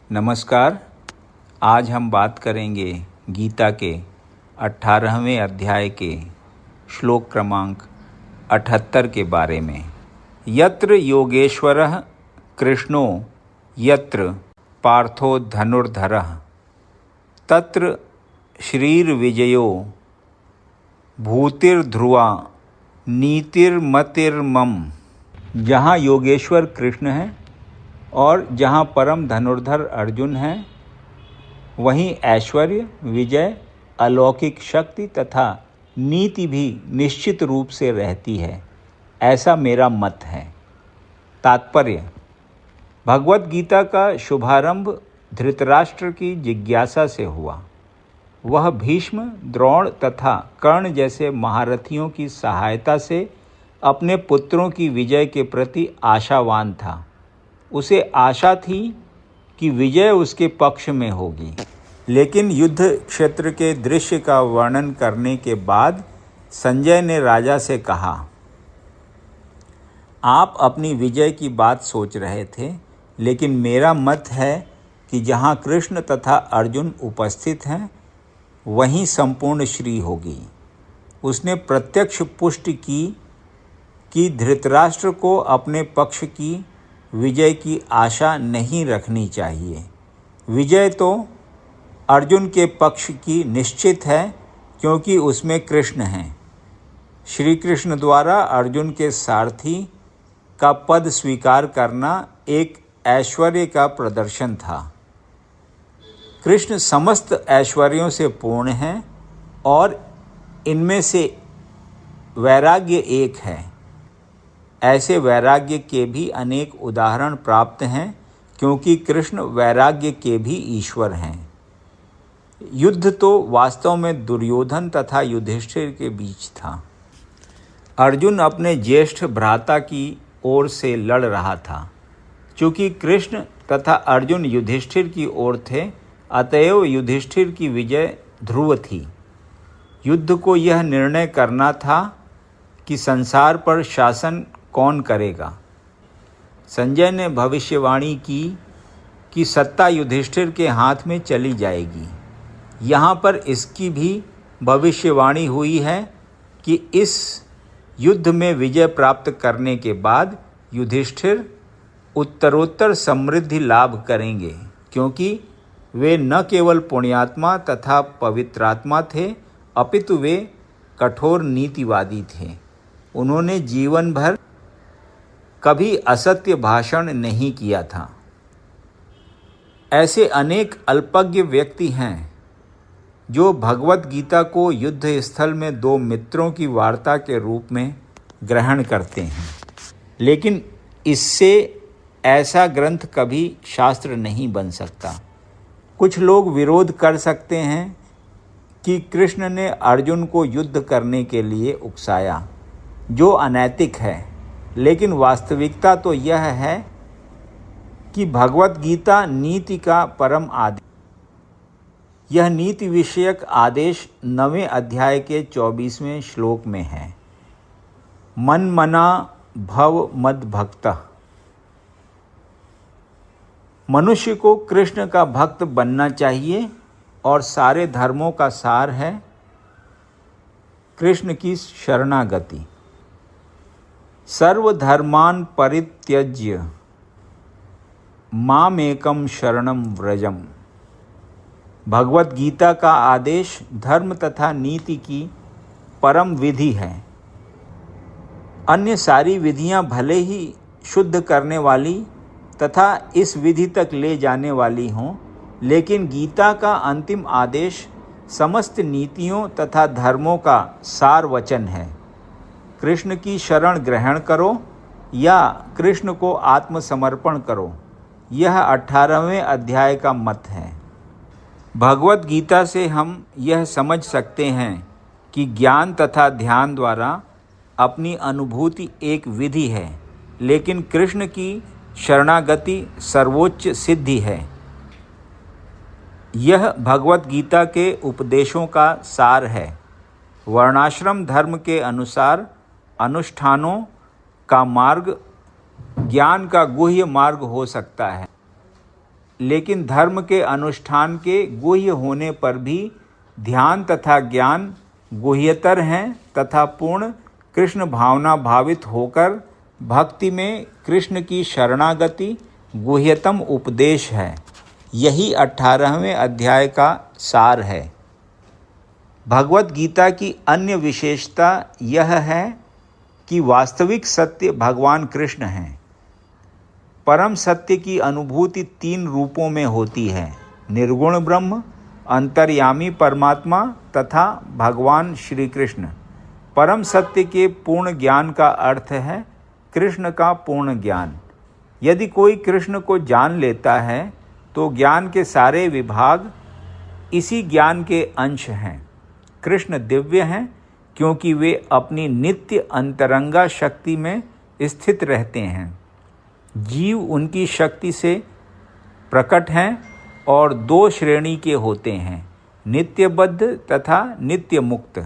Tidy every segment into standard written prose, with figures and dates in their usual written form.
नमस्कार। आज हम बात करेंगे गीता के 18वें अध्याय के श्लोक क्रमांक 78 के बारे में। यत्र योगेश्वरः कृष्णो यत्र पार्थो धनुर्धरः तत्र श्रीर्विजयो भूतिर्ध्रुवा नीतिर्मतिर्मम। जहाँ योगेश्वर कृष्ण है और जहाँ परम धनुर्धर अर्जुन है, वहीं ऐश्वर्य, विजय, अलौकिक शक्ति तथा नीति भी निश्चित रूप से रहती है, ऐसा मेरा मत है। तात्पर्य: भगवत गीता का शुभारंभ धृतराष्ट्र की जिज्ञासा से हुआ। वह भीष्म, द्रोण तथा कर्ण जैसे महारथियों की सहायता से अपने पुत्रों की विजय के प्रति आशावान था। उसे आशा थी कि विजय उसके पक्ष में होगी। लेकिन युद्ध क्षेत्र के दृश्य का वर्णन करने के बाद संजय ने राजा से कहा, आप अपनी विजय की बात सोच रहे थे, लेकिन मेरा मत है कि जहाँ कृष्ण तथा अर्जुन उपस्थित हैं, वहीं संपूर्ण श्री होगी। उसने प्रत्यक्ष पुष्टि की कि धृतराष्ट्र को अपने पक्ष की विजय की आशा नहीं रखनी चाहिए। विजय तो अर्जुन के पक्ष की निश्चित है, क्योंकि उसमें कृष्ण हैं। श्री कृष्ण द्वारा अर्जुन के सारथी का पद स्वीकार करना एक ऐश्वर्य का प्रदर्शन था। कृष्ण समस्त ऐश्वर्यों से पूर्ण हैं और इनमें से वैराग्य एक है। ऐसे वैराग्य के भी अनेक उदाहरण प्राप्त हैं, क्योंकि कृष्ण वैराग्य के भी ईश्वर हैं। युद्ध तो वास्तव में दुर्योधन तथा युधिष्ठिर के बीच था। अर्जुन अपने ज्येष्ठ भ्राता की ओर से लड़ रहा था। चूँकि कृष्ण तथा अर्जुन युधिष्ठिर की ओर थे, अतएव युधिष्ठिर की विजय ध्रुव थी। युद्ध को यह निर्णय करना था कि संसार पर शासन कौन करेगा। संजय ने भविष्यवाणी की कि सत्ता युधिष्ठिर के हाथ में चली जाएगी। यहाँ पर इसकी भी भविष्यवाणी हुई है कि इस युद्ध में विजय प्राप्त करने के बाद युधिष्ठिर उत्तरोत्तर समृद्धि लाभ करेंगे, क्योंकि वे न केवल पुण्यात्मा तथा पवित्रात्मा थे, अपितु वे कठोर नीतिवादी थे। उन्होंने जीवन भर कभी असत्य भाषण नहीं किया था। ऐसे अनेक अल्पज्ञ व्यक्ति हैं जो भगवत गीता को युद्ध स्थल में दो मित्रों की वार्ता के रूप में ग्रहण करते हैं, लेकिन इससे ऐसा ग्रंथ कभी शास्त्र नहीं बन सकता। कुछ लोग विरोध कर सकते हैं कि कृष्ण ने अर्जुन को युद्ध करने के लिए उकसाया, जो अनैतिक है। लेकिन वास्तविकता तो यह है कि भगवत गीता नीति का परम आदेश। यह नीति विषयक आदेश 9वें अध्याय के 24वें श्लोक में है। मन मना भव मद भक्तः। मनुष्य को कृष्ण का भक्त बनना चाहिए और सारे धर्मों का सार है कृष्ण की शरणागति। सर्वधर्मान् परित्यज्य मामेकं शरणं व्रजम। भगवत गीता का आदेश धर्म तथा नीति की परम विधि है। अन्य सारी विधियां भले ही शुद्ध करने वाली तथा इस विधि तक ले जाने वाली हों, लेकिन गीता का अंतिम आदेश समस्त नीतियों तथा धर्मों का सार वचन है। कृष्ण की शरण ग्रहण करो या कृष्ण को आत्मसमर्पण करो, यह 18वें अध्याय का मत है। भगवत गीता से हम यह समझ सकते हैं कि ज्ञान तथा ध्यान द्वारा अपनी अनुभूति एक विधि है, लेकिन कृष्ण की शरणागति सर्वोच्च सिद्धि है। यह भगवत गीता के उपदेशों का सार है। वर्णाश्रम धर्म के अनुसार अनुष्ठानों का मार्ग ज्ञान का गुह्य मार्ग हो सकता है। लेकिन धर्म के अनुष्ठान के गुह्य होने पर भी ध्यान तथा ज्ञान गुह्यतर हैं तथा पूर्ण कृष्ण भावना भावित होकर भक्ति में कृष्ण की शरणागति गुह्यतम उपदेश है। यही 18वें अध्याय का सार है। भगवत गीता की अन्य विशेषता यह है कि वास्तविक सत्य भगवान कृष्ण हैं। परम सत्य की अनुभूति 3 रूपों में होती है: निर्गुण ब्रह्म, अंतर्यामी परमात्मा तथा भगवान श्री कृष्ण। परम सत्य के पूर्ण ज्ञान का अर्थ है कृष्ण का पूर्ण ज्ञान। यदि कोई कृष्ण को जान लेता है तो ज्ञान के सारे विभाग इसी ज्ञान के अंश हैं। कृष्ण दिव्य हैं क्योंकि वे अपनी नित्य अंतरंगा शक्ति में स्थित रहते हैं। जीव उनकी शक्ति से प्रकट हैं और 2 श्रेणी के होते हैं: नित्यबद्ध तथा नित्य मुक्त।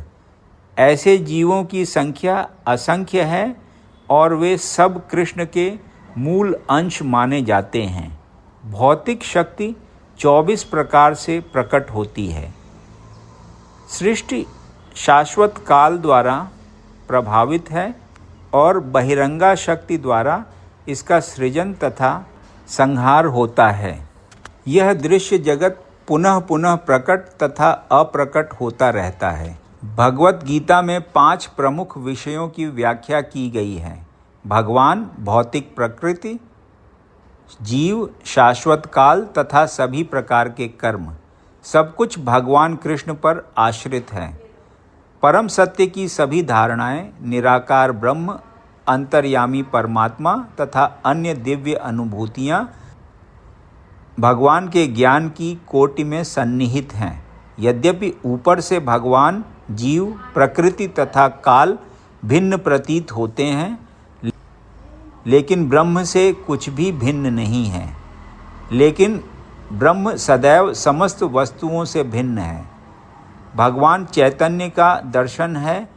ऐसे जीवों की संख्या असंख्य है और वे सब कृष्ण के मूल अंश माने जाते हैं। भौतिक शक्ति 24 प्रकार से प्रकट होती है। सृष्टि शाश्वत काल द्वारा प्रभावित है और बहिरंगा शक्ति द्वारा इसका सृजन तथा संहार होता है। यह दृश्य जगत पुनः पुनः प्रकट तथा अप्रकट होता रहता है। भगवत गीता में 5 प्रमुख विषयों की व्याख्या की गई है: भगवान, भौतिक प्रकृति, जीव, शाश्वत काल तथा सभी प्रकार के कर्म। सब कुछ भगवान कृष्ण पर आश्रित है। परम सत्य की सभी धारणाएं, निराकार ब्रह्म, अंतर्यामी परमात्मा तथा अन्य दिव्य अनुभूतियां भगवान के ज्ञान की कोटि में सन्निहित हैं। यद्यपि ऊपर से भगवान, जीव, प्रकृति तथा काल भिन्न प्रतीत होते हैं, लेकिन ब्रह्म से कुछ भी भिन्न नहीं है। लेकिन ब्रह्म सदैव समस्त वस्तुओं से भिन्न है। भगवान चैतन्य का दर्शन है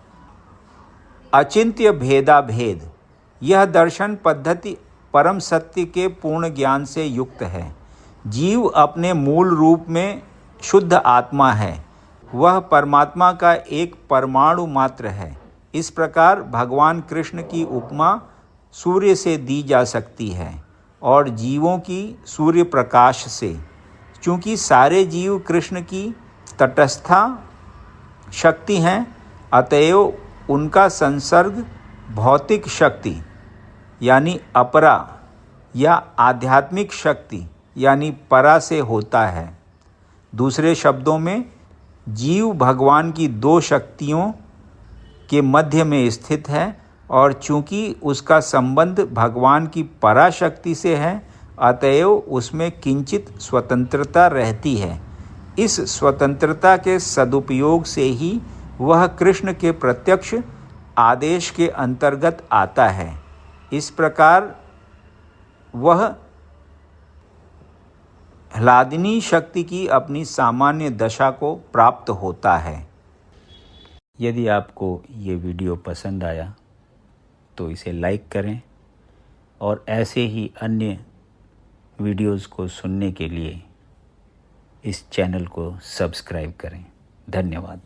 अचिंत्य भेदा भेद। यह दर्शन पद्धति परम सत्य के पूर्ण ज्ञान से युक्त है। जीव अपने मूल रूप में शुद्ध आत्मा है। वह परमात्मा का एक परमाणु मात्र है। इस प्रकार भगवान कृष्ण की उपमा सूर्य से दी जा सकती है और जीवों की सूर्य प्रकाश से। चूँकि सारे जीव कृष्ण की तटस्था शक्ति हैं, अतएव उनका संसर्ग भौतिक शक्ति यानी अपरा या आध्यात्मिक शक्ति यानी परा से होता है। दूसरे शब्दों में, जीव भगवान की 2 शक्तियों के मध्य में स्थित है और चूँकि उसका संबंध भगवान की पराशक्ति से है, अतएव उसमें किंचित स्वतंत्रता रहती है। इस स्वतंत्रता के सदुपयोग से ही वह कृष्ण के प्रत्यक्ष आदेश के अंतर्गत आता है। इस प्रकार वह ह्लादिनी शक्ति की अपनी सामान्य दशा को प्राप्त होता है। यदि आपको ये वीडियो पसंद आया तो इसे लाइक करें और ऐसे ही अन्य वीडियोज़ को सुनने के लिए इस चैनल को सब्सक्राइब करें। धन्यवाद।